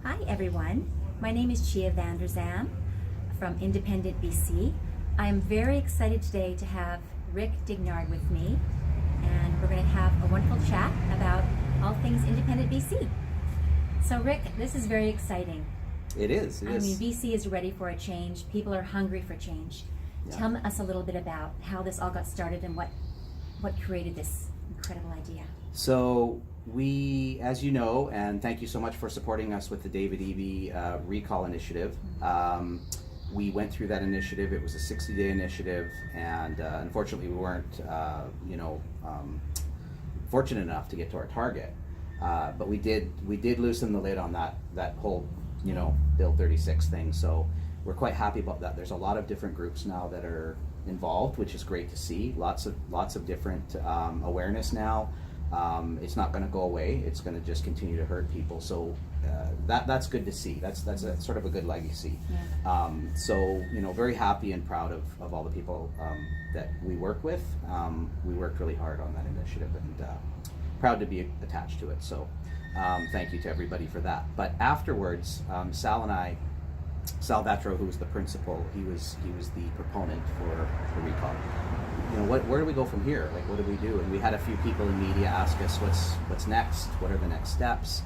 Hi everyone, my name is Lucia Vander Zalm from Independent BC. I'm very excited today to have Rick Dignard with me, and we're going to have a wonderful chat about all things Independent BC. So Rick, this is very exciting. It is. I mean, BC is ready for a change. People are hungry for change. Yeah. Tell us a little bit about how this all got started and what created this incredible idea. So we, as you know, and thank you so much for supporting us with the David Eby recall initiative. We went through that initiative. It was a 60-day initiative, and unfortunately we weren't, fortunate enough to get to our target. But we did loosen the lid on that whole, Bill 36 thing. So we're quite happy about that. There's a lot of different groups now that are involved, which is great to see. Lots of different awareness now. It's not going to go away. It's going to just continue to hurt people. So that's good to see. That's a sort of a good legacy. Yeah. So very happy and proud of all the people that we work with. We worked really hard on that initiative, and proud to be attached to it. So thank you to everybody for that. But afterwards, Sal Vatro, who was the principal, he was the proponent for the recall. Where do we go from here? Like, what do we do? And we had a few people in media ask us, what's next? What are the next steps?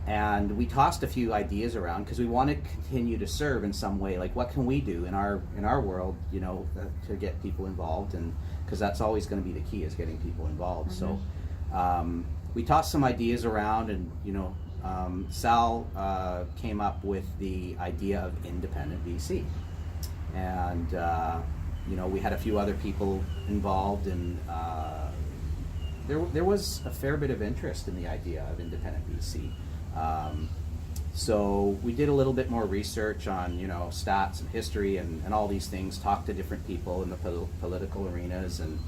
And we tossed a few ideas around because we want to continue to serve in some way. Like, what can we do in our world, to get people involved? And because that's always going to be the key, is getting people involved. Mm-hmm. So we tossed some ideas around, and Sal came up with the idea of Independent BC, and we had a few other people involved, and there was a fair bit of interest in the idea of Independent BC. So we did a little bit more research on stats and history and all these things. Talked to different people in the political arenas, and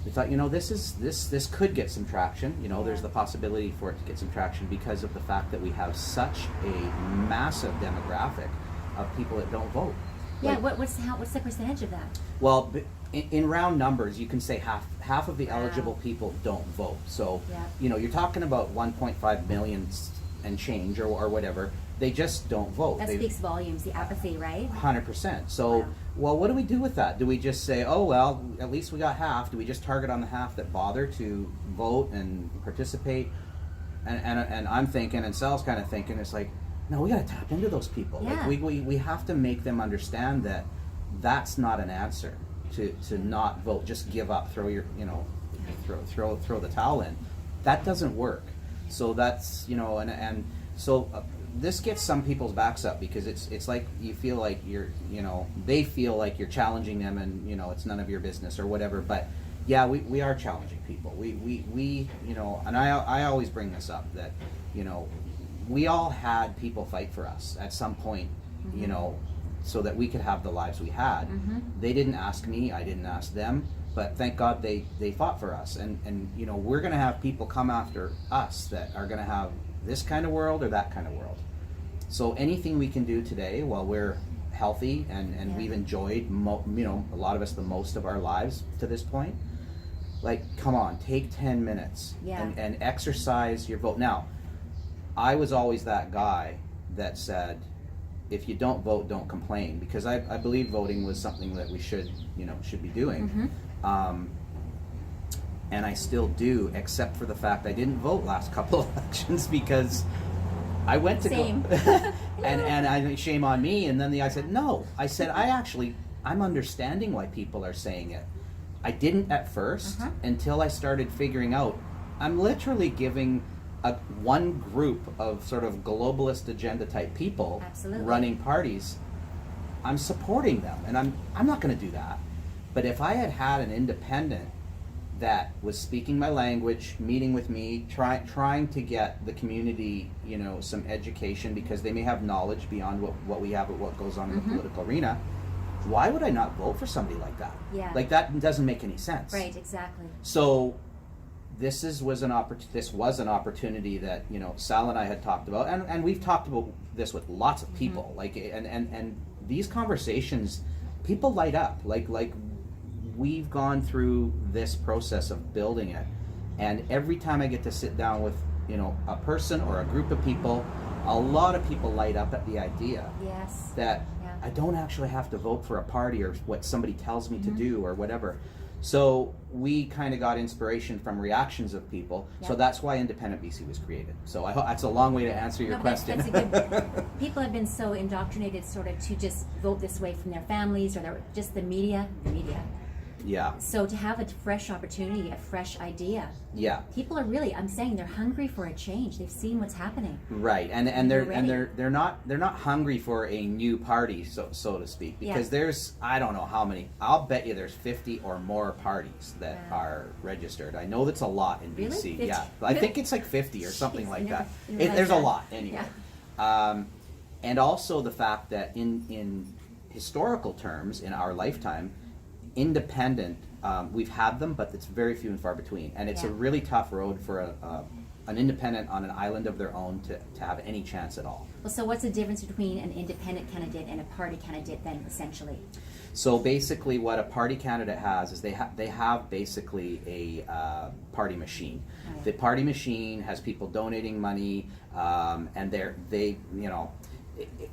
we thought, this could get some traction. There's the possibility for it to get some traction because of the fact that we have such a massive demographic of people that don't vote. Yeah, what's the percentage of that? Well, in round numbers, you can say half of the eligible people don't vote. So, you're talking about 1.5 million and change or whatever. They just don't vote. That speaks volumes, the apathy, right? 100%. So, well, what do we do with that? Do we just say, oh, well, at least we got half? Do we just target on the half that bother to vote and participate? And I'm thinking, and Sal's kind of thinking, it's like, no, we got to tap into those people. Yeah. Like we have to make them understand that that's not an answer to not vote. Just give up, throw your, throw the towel in. That doesn't work. So that's, and so this gets some people's backs up because it's like you feel like you're, they feel like you're challenging them, and it's none of your business or whatever. But yeah, we are challenging people. We and I always bring this up that we all had people fight for us at some point, so that we could have the lives we had. Mm-hmm. They didn't ask me, I didn't ask them, but thank God they fought for us. And we're going to have people come after us that are going to have this kind of world or that kind of world. So anything we can do today while we're healthy and we've enjoyed, a lot of us the most of our lives to this point, like, come on, take 10 minutes and exercise your vote. Now, I was always that guy that said, if you don't vote, don't complain, because I believe voting was something that we should be doing. Mm-hmm. And I still do, except for the fact I didn't vote last couple of elections because I went to Same. go. and I shame on me. And then I said, no. I said, I'm understanding why people are saying it. I didn't at first until I started figuring out I'm literally giving one group of sort of globalist agenda type people running parties. I'm supporting them, and I'm not going to do that. But if I had an independent that was speaking my language, meeting with me, trying to get the community, some education, because they may have knowledge beyond what we have of what goes on in the political arena, why would I not vote for somebody like that? Yeah. Like, that doesn't make any sense. Right, exactly. So this was an opportunity that Sal and I had talked about, and we've talked about this with lots of people. Like, and these conversations, people light up. Like we've gone through this process of building it, and every time I get to sit down with a person or a group of people, a lot of people light up at the idea Yes. that Yeah. I don't actually have to vote for a party or what somebody tells me to do or whatever. So we kind of got inspiration from reactions of people. So Yeah. that's why Independent BC was created. So I hope that's a long way to answer your No, question. that's a good. People have been so indoctrinated, sort of, to just vote this way from their families or just the media. Yeah. So to have a fresh opportunity, a fresh idea, Yeah. people are really, I'm saying, they're hungry for a change. They've seen what's happening. Right, and They're they're not hungry for a new party, so to speak, because Yeah. there's, I don't know how many. I'll bet you there's 50 or more parties that Wow. are registered. I know that's a lot in Really? BC. 50? Yeah, I think it's like 50 or something Jeez, I like never- that. I never There's a realized lot that. anyway. Yeah. And also the fact that in historical terms, in our lifetime, independent, we've had them, but it's very few and far between, and it's a Yeah. really tough road for an independent on an island of their own to have any chance at all. Well, so what's the difference between an independent candidate and a party candidate then, essentially? So basically, what a party candidate has is they have basically a party machine. Right. The party machine has people donating money, and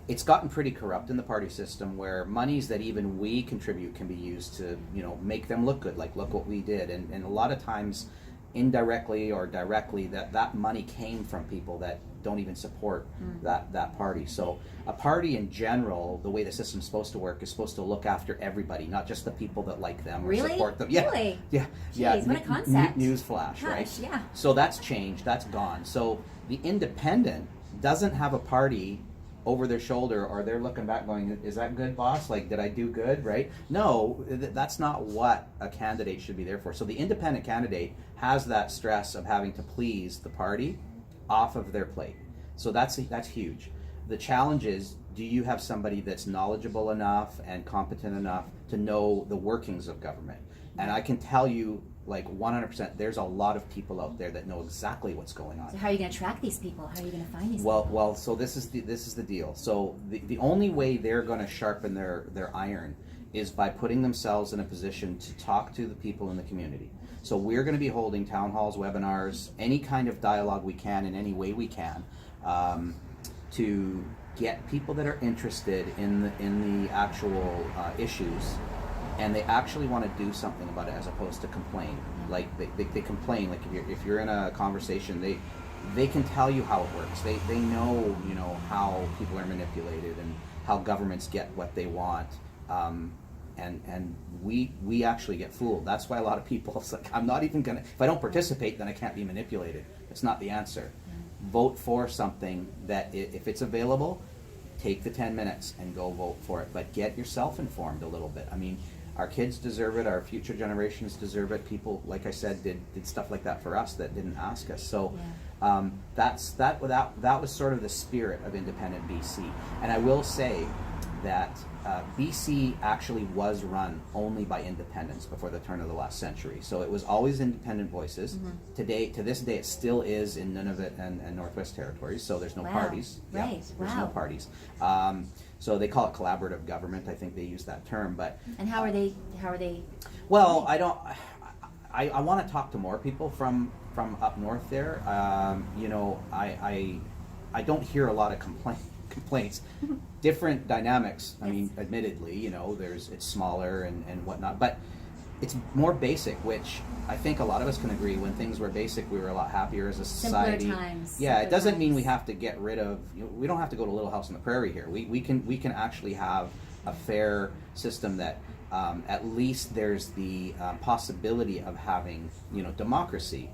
it's gotten pretty corrupt in the party system, where monies that even we contribute can be used to make them look good. Like, look what we did, and a lot of times, indirectly or directly, that money came from people that don't even support that party. So a party in general, the way the system's supposed to work, is supposed to look after everybody, not just the people that like them or Really? support them. Yeah, Really? yeah, Jeez, what a concept. Newsflash, right? Gosh, yeah. So that's changed. That's gone. So the independent doesn't have a party over their shoulder, or they're looking back going, is that good, boss? Like, did I do good, right? No, that's not what a candidate should be there for. So the independent candidate has that stress of having to please the party off of their plate. So that's huge. The challenge is, do you have somebody that's knowledgeable enough and competent enough to know the workings of government? And I can tell you, like, 100%, there's a lot of people out there that know exactly what's going on. So how are you going to track these people? How are you going to find these people? Well, so this is the deal. So the only way they're going to sharpen their iron is by putting themselves in a position to talk to the people in the community. So we're going to be holding town halls, webinars, any kind of dialogue we can in any way we can, to get people that are interested in the actual issues, and they actually want to do something about it as opposed to complain. Like they complain. Like if you're in a conversation, they can tell you how it works. They know how people are manipulated and how governments get what they want. And we actually get fooled. That's why a lot of people, it's like, I'm not even gonna, if I don't participate, then I can't be manipulated. It's not the answer. Vote for something that, if it's available, take the 10 minutes and go vote for it. But get yourself informed a little bit. I mean, our kids deserve it. Our future generations deserve it. People, like I said, did stuff like that for us that didn't ask us. So that was sort of the spirit of Independent BC. And I will say that BC actually was run only by independents before the turn of the last century. So it was always independent voices. To this day, it still is in Nunavut and Northwest Territories. So there's no Wow. parties. Right. Yeah, there's no Wow. parties. So they call it collaborative government. I think they use that term. But And how are they? well, I want to talk to more people from up north there. I don't hear a lot of complaints. Different dynamics. I mean, admittedly, it's smaller and whatnot, but it's more basic, which I think a lot of us can agree. When things were basic, we were a lot happier as a society. Simpler times. Yeah, it Simpler doesn't mean times. we have to get rid of. We don't have to go to Little House on the Prairie here. We can actually have a fair system that at least there's the possibility of having democracy,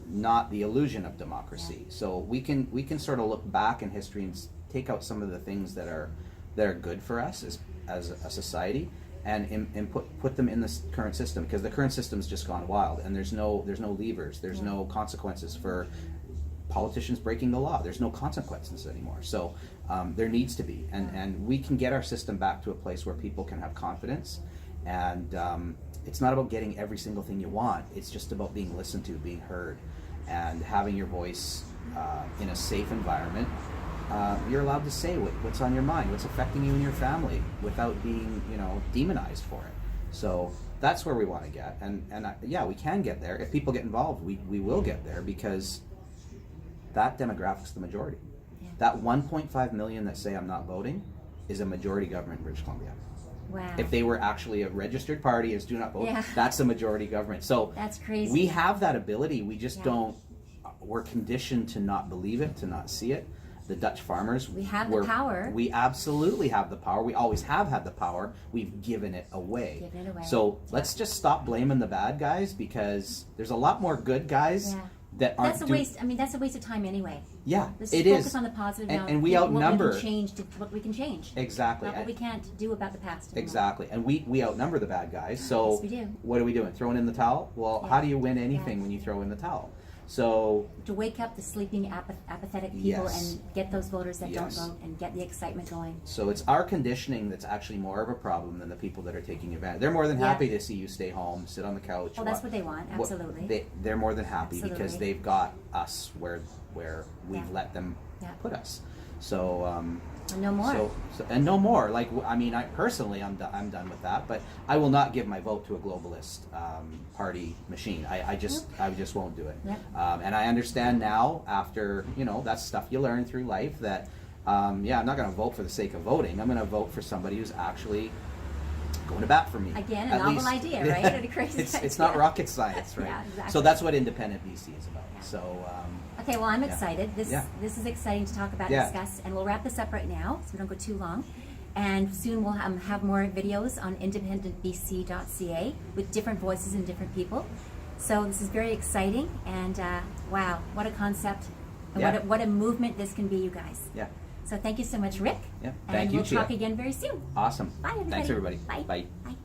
not the illusion of democracy. So we can sort of look back in history and take out some of the things that are good for us as a society, and put them in this current system, because the current system's just gone wild, and there's no levers, there's no consequences for politicians breaking the law. There's no consequences anymore. So there needs to be, and we can get our system back to a place where people can have confidence, and it's not about getting every single thing you want. It's just about being listened to, being heard, and having your voice in a safe environment. You're allowed to say what's on your mind, what's affecting you and your family, without being demonized for it. So that's where we want to get, and we can get there if people get involved. We will get there, because that demographic's the majority. Yeah. That 1.5 million that say I'm not voting is a majority government in British Columbia. Wow. If they were actually a registered party as do not vote, Yeah. that's a majority government. So That's crazy. we have that ability. We just Yeah. don't. We're conditioned to not believe it, to not see it. The Dutch farmers. We have the power. We absolutely have the power. We always have had the power. We've given it away. Given it away. So let's just stop blaming the bad guys, because there's a lot more good guys Yeah. that aren't. That's a waste. I mean, that's a waste of time anyway. Yeah, Let's it focus is. on the positive And- now. and we What outnumber- we can change to what we can change. Exactly. Not what we can't do about the past. anymore. Exactly. And we outnumber the bad guys. So Yes, we do. what are we doing? Throwing in the towel? Well, Yeah. how do you win anything Yeah. when you throw in the towel? So To wake up the sleeping, apathetic people Yes. and get those voters that Yes. don't vote and get the excitement going. So it's our conditioning that's actually more of a problem than the people that are taking advantage. They're more than Yeah. happy to see you stay home, sit on the couch. Well, that's what they want. Absolutely. They're more than happy because Absolutely. they've got us where we've Yeah. let them Yeah. put us. So And no more. So and no more. Like I mean, I personally, I'm done with that. But I will not give my vote to a globalist party machine. I just won't do it. Yep. And I understand now, after that's stuff you learn through life, that I'm not going to vote for the sake of voting. I'm going to vote for somebody who's actually going to bat for me. Again, a At novel least. idea, right? And a crazy it's idea. not rocket science, right? Yeah, exactly. So that's what Independent BC is about. Yeah. So. Okay, well, I'm Yeah. excited. This Yeah. this is exciting to talk about Yeah. and discuss, and we'll wrap this up right now so we don't go too long. And soon we'll have more videos on independentbc.ca with different voices and different people. So this is very exciting, and wow, what a concept, and Yeah. what a movement this can be, you guys. Yeah. So thank you so much, Rick. Yeah. And Thank you, we'll Chia. talk again very soon. Awesome. Bye, everybody. Thanks, everybody. Bye. Bye. Bye.